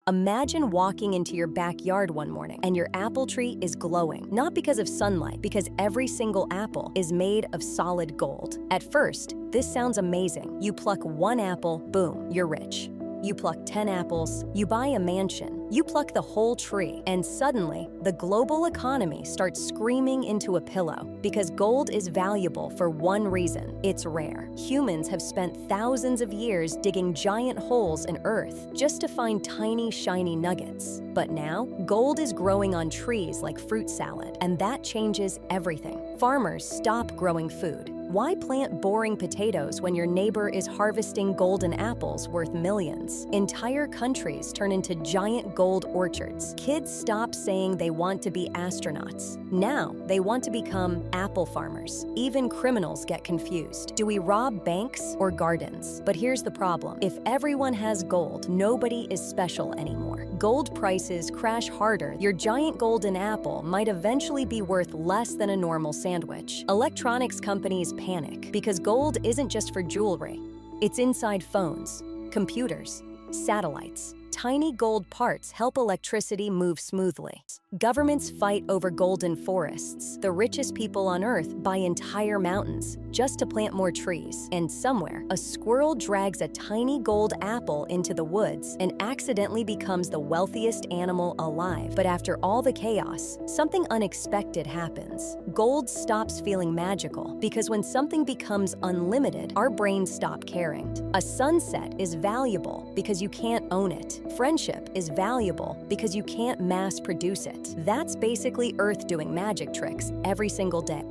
Imagine walking into your backyard one morning and your apple tree is glowing, not because of sunlight, because every single apple is made of solid gold. At first, this sounds amazing. You pluck one apple, boom, you're rich. You pluck 10 apples, you buy a mansion, you pluck the whole tree, and suddenly, the global economy starts screaming into a pillow because gold is valuable for one reason: it's rare. Humans have spent thousands of years digging giant holes in Earth just to find tiny, shiny nuggets. But now, gold is growing on trees like fruit salad, and that changes everything. Farmers stop growing food. Why plant boring potatoes when your neighbor is harvesting golden apples worth millions? Entire countries turn into giant gold orchards. Kids stop saying they want to be astronauts. Now, they want to become apple farmers. Even criminals get confused. Do we rob banks or gardens? But here's the problem. If everyone has gold, nobody is special anymore. Gold prices crash harder. Your giant golden apple might eventually be worth less than a normal sandwich. Electronics companies panic because gold isn't just for jewelry. It's inside phones, computers, satellites. Tiny gold parts help electricity move smoothly. Governments fight over golden forests. The richest people on Earth buy entire mountains just to plant more trees. And somewhere, a squirrel drags a tiny gold apple into the woods and accidentally becomes the wealthiest animal alive. But after all the chaos, something unexpected happens. Gold stops feeling magical because when something becomes unlimited, our brains stop caring. A sunset is valuable because you can't own it. Friendship is valuable because you can't mass produce it. That's basically Earth doing magic tricks every single day.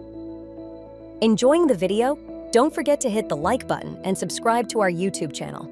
Enjoying the video? Don't forget to hit the like button and subscribe to our YouTube channel.